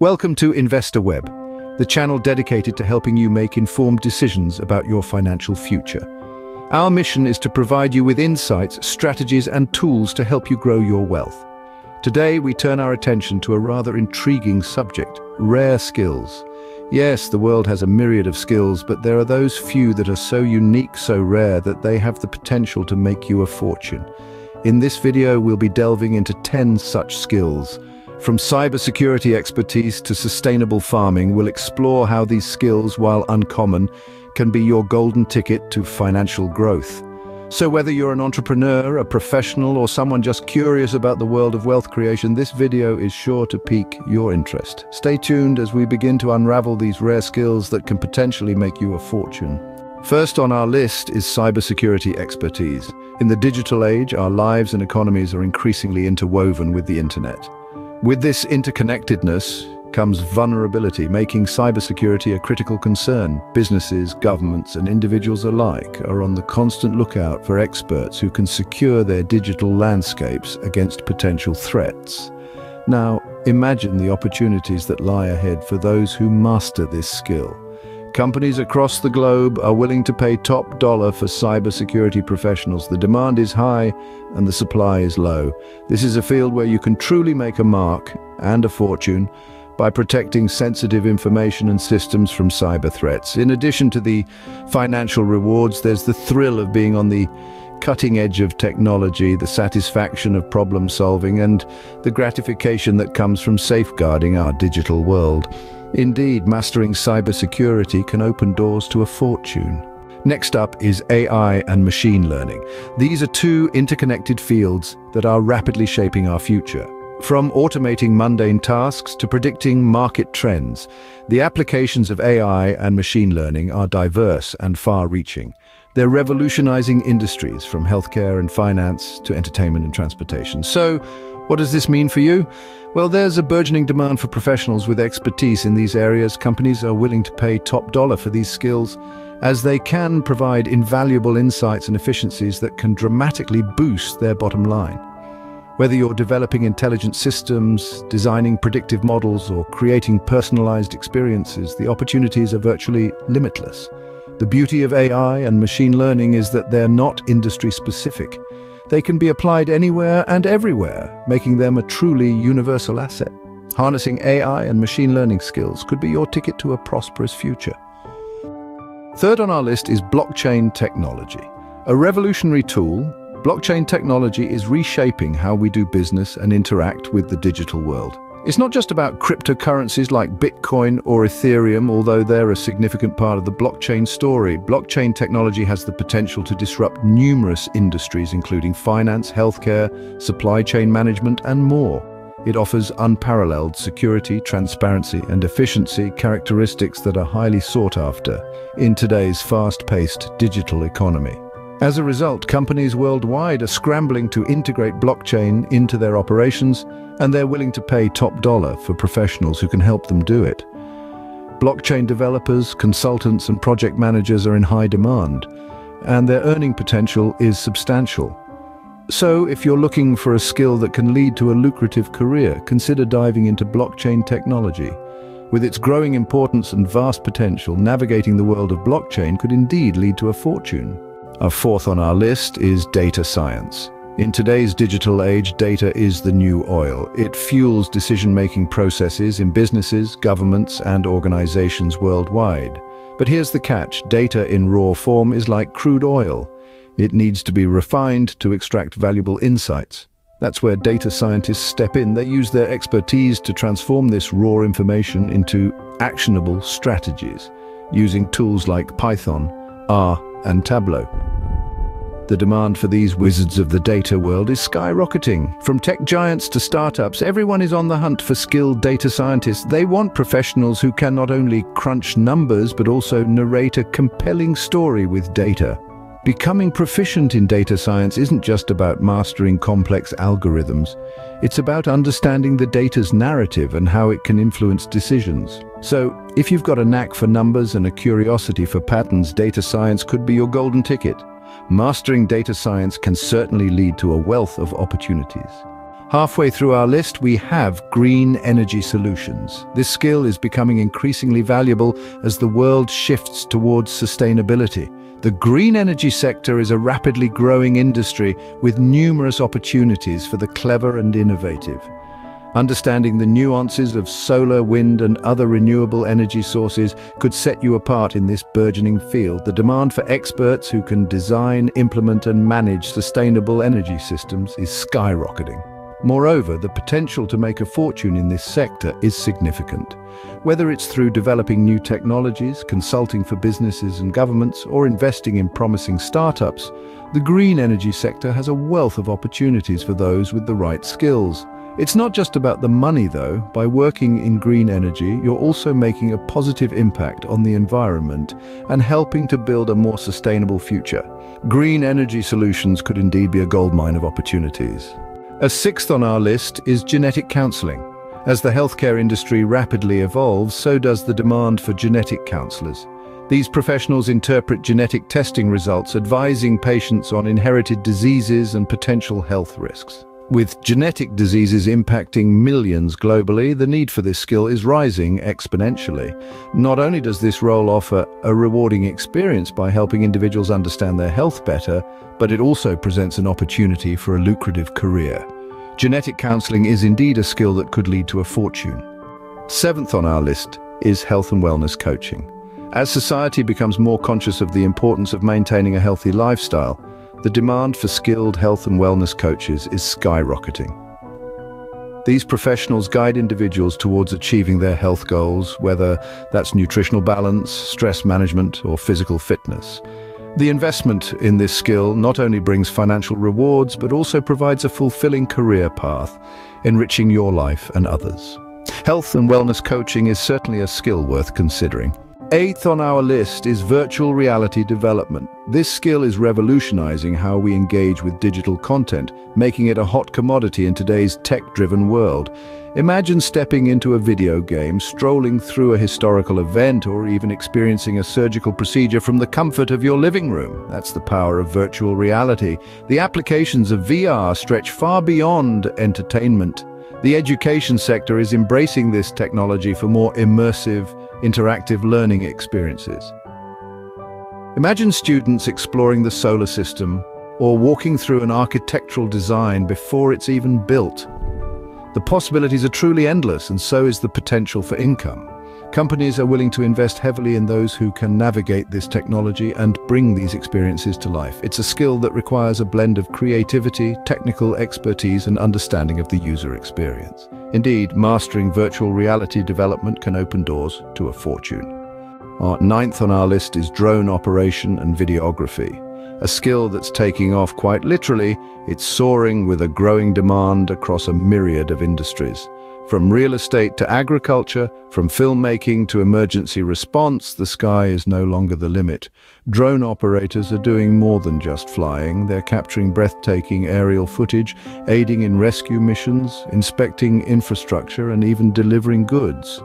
Welcome to InvestorWeb, the channel dedicated to helping you make informed decisions about your financial future. Our mission is to provide you with insights, strategies, and tools to help you grow your wealth. Today, we turn our attention to a rather intriguing subject: rare skills. Yes, the world has a myriad of skills, but there are those few that are so unique, so rare, that they have the potential to make you a fortune. In this video, we'll be delving into 10 such skills. From cybersecurity expertise to sustainable farming, we'll explore how these skills, while uncommon, can be your golden ticket to financial growth. So whether you're an entrepreneur, a professional, or someone just curious about the world of wealth creation, this video is sure to pique your interest. Stay tuned as we begin to unravel these rare skills that can potentially make you a fortune. First on our list is cybersecurity expertise. In the digital age, our lives and economies are increasingly interwoven with the internet. With this interconnectedness comes vulnerability, making cybersecurity a critical concern. Businesses, governments, and individuals alike are on the constant lookout for experts who can secure their digital landscapes against potential threats. Now, imagine the opportunities that lie ahead for those who master this skill. Companies across the globe are willing to pay top dollar for cybersecurity professionals. The demand is high and the supply is low. This is a field where you can truly make a mark and a fortune by protecting sensitive information and systems from cyber threats. In addition to the financial rewards, there's the thrill of being on the cutting edge of technology, the satisfaction of problem solving, and the gratification that comes from safeguarding our digital world. Indeed, mastering cybersecurity can open doors to a fortune. Next up is AI and machine learning. These are two interconnected fields that are rapidly shaping our future. From automating mundane tasks to predicting market trends, the applications of AI and machine learning are diverse and far-reaching. They're revolutionizing industries from healthcare and finance to entertainment and transportation. So, what does this mean for you? Well, there's a burgeoning demand for professionals with expertise in these areas. Companies are willing to pay top dollar for these skills, as they can provide invaluable insights and efficiencies that can dramatically boost their bottom line. Whether you're developing intelligent systems, designing predictive models, or creating personalized experiences, the opportunities are virtually limitless. The beauty of AI and machine learning is that they're not industry-specific. They can be applied anywhere and everywhere, making them a truly universal asset. Harnessing AI and machine learning skills could be your ticket to a prosperous future. Third on our list is blockchain technology. A revolutionary tool, blockchain technology is reshaping how we do business and interact with the digital world. It's not just about cryptocurrencies like Bitcoin or Ethereum, although they're a significant part of the blockchain story. Blockchain technology has the potential to disrupt numerous industries, including finance, healthcare, supply chain management, and more. It offers unparalleled security, transparency, and efficiency, characteristics that are highly sought after in today's fast-paced digital economy. As a result, companies worldwide are scrambling to integrate blockchain into their operations, and they're willing to pay top dollar for professionals who can help them do it. Blockchain developers, consultants, and project managers are in high demand, and their earning potential is substantial. So, if you're looking for a skill that can lead to a lucrative career, consider diving into blockchain technology. With its growing importance and vast potential, navigating the world of blockchain could indeed lead to a fortune. Fourth on our list is data science. In today's digital age, data is the new oil. It fuels decision-making processes in businesses, governments, and organizations worldwide. But here's the catch: data in raw form is like crude oil. It needs to be refined to extract valuable insights. That's where data scientists step in. They use their expertise to transform this raw information into actionable strategies, using tools like Python, R, and Tableau. The demand for these wizards of the data world is skyrocketing. From tech giants to startups, everyone is on the hunt for skilled data scientists. They want professionals who can not only crunch numbers, but also narrate a compelling story with data. Becoming proficient in data science isn't just about mastering complex algorithms. It's about understanding the data's narrative and how it can influence decisions. So, if you've got a knack for numbers and a curiosity for patterns, data science could be your golden ticket. Mastering data science can certainly lead to a wealth of opportunities. Halfway through our list, we have green energy solutions. This skill is becoming increasingly valuable as the world shifts towards sustainability. The green energy sector is a rapidly growing industry with numerous opportunities for the clever and innovative. Understanding the nuances of solar, wind, and other renewable energy sources could set you apart in this burgeoning field. The demand for experts who can design, implement, and manage sustainable energy systems is skyrocketing. Moreover, the potential to make a fortune in this sector is significant. Whether it's through developing new technologies, consulting for businesses and governments, or investing in promising startups, the green energy sector has a wealth of opportunities for those with the right skills. It's not just about the money, though. By working in green energy, you're also making a positive impact on the environment and helping to build a more sustainable future. Green energy solutions could indeed be a goldmine of opportunities. A sixth on our list is genetic counseling. As the healthcare industry rapidly evolves, so does the demand for genetic counselors. These professionals interpret genetic testing results, advising patients on inherited diseases and potential health risks. With genetic diseases impacting millions globally, the need for this skill is rising exponentially. Not only does this role offer a rewarding experience by helping individuals understand their health better, but it also presents an opportunity for a lucrative career. Genetic counseling is indeed a skill that could lead to a fortune. Seventh on our list is health and wellness coaching. As society becomes more conscious of the importance of maintaining a healthy lifestyle, the demand for skilled health and wellness coaches is skyrocketing. These professionals guide individuals towards achieving their health goals, whether that's nutritional balance, stress management, or physical fitness. The investment in this skill not only brings financial rewards, but also provides a fulfilling career path, enriching your life and others. Health and wellness coaching is certainly a skill worth considering. Eighth on our list is virtual reality development. This skill is revolutionizing how we engage with digital content, making it a hot commodity in today's tech-driven world. Imagine stepping into a video game, strolling through a historical event, or even experiencing a surgical procedure from the comfort of your living room. That's the power of virtual reality. The applications of VR stretch far beyond entertainment. The education sector is embracing this technology for more immersive, interactive learning experiences. Imagine students exploring the solar system or walking through an architectural design before it's even built. The possibilities are truly endless, and so is the potential for income. Companies are willing to invest heavily in those who can navigate this technology and bring these experiences to life. It's a skill that requires a blend of creativity, technical expertise, and understanding of the user experience. Indeed, mastering virtual reality development can open doors to a fortune. Ninth on our list is drone operation and videography. A skill that's taking off quite literally. It's soaring with a growing demand across a myriad of industries. From real estate to agriculture, from filmmaking to emergency response, the sky is no longer the limit. Drone operators are doing more than just flying. They're capturing breathtaking aerial footage, aiding in rescue missions, inspecting infrastructure, and even delivering goods.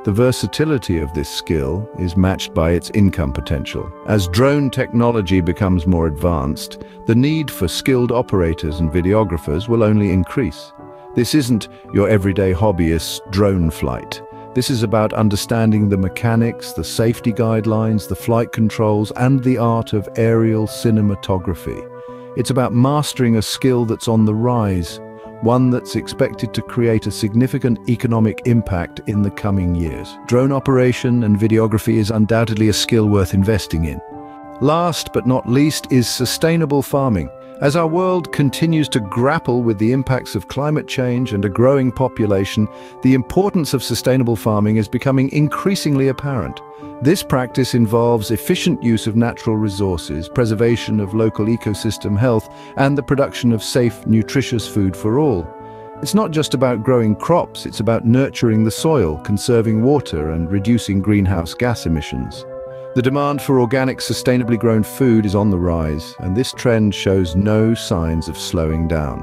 The versatility of this skill is matched by its income potential. As drone technology becomes more advanced, the need for skilled operators and videographers will only increase. This isn't your everyday hobbyist's drone flight. This is about understanding the mechanics, the safety guidelines, the flight controls, and the art of aerial cinematography. It's about mastering a skill that's on the rise, one that's expected to create a significant economic impact in the coming years. Drone operation and videography is undoubtedly a skill worth investing in. Last but not least is sustainable farming. As our world continues to grapple with the impacts of climate change and a growing population, the importance of sustainable farming is becoming increasingly apparent. This practice involves efficient use of natural resources, preservation of local ecosystem health, and the production of safe, nutritious food for all. It's not just about growing crops, it's about nurturing the soil, conserving water, and reducing greenhouse gas emissions. The demand for organic, sustainably grown food is on the rise, and this trend shows no signs of slowing down.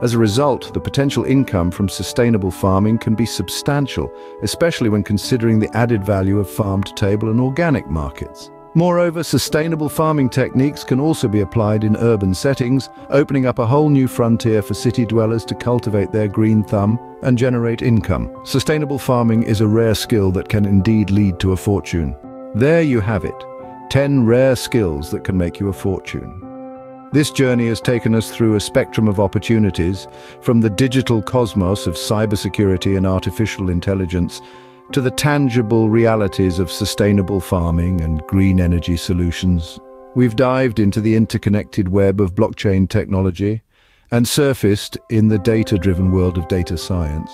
As a result, the potential income from sustainable farming can be substantial, especially when considering the added value of farm-to-table and organic markets. Moreover, sustainable farming techniques can also be applied in urban settings, opening up a whole new frontier for city dwellers to cultivate their green thumb and generate income. Sustainable farming is a rare skill that can indeed lead to a fortune. There you have it, 10 rare skills that can make you a fortune. This journey has taken us through a spectrum of opportunities, from the digital cosmos of cybersecurity and artificial intelligence to the tangible realities of sustainable farming and green energy solutions. We've dived into the interconnected web of blockchain technology and surfaced in the data-driven world of data science.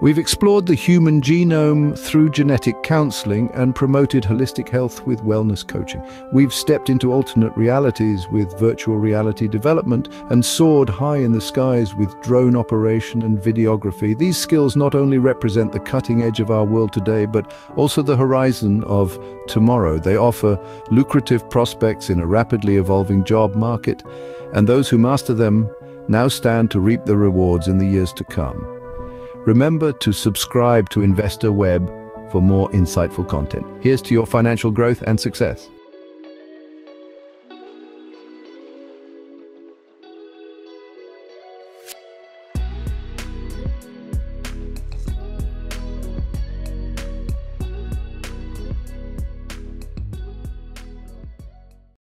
We've explored the human genome through genetic counseling and promoted holistic health with wellness coaching. We've stepped into alternate realities with virtual reality development and soared high in the skies with drone operation and videography. These skills not only represent the cutting edge of our world today, but also the horizon of tomorrow. They offer lucrative prospects in a rapidly evolving job market, and those who master them now stand to reap the rewards in the years to come. Remember to subscribe to Investor Web for more insightful content. Here's to your financial growth and success.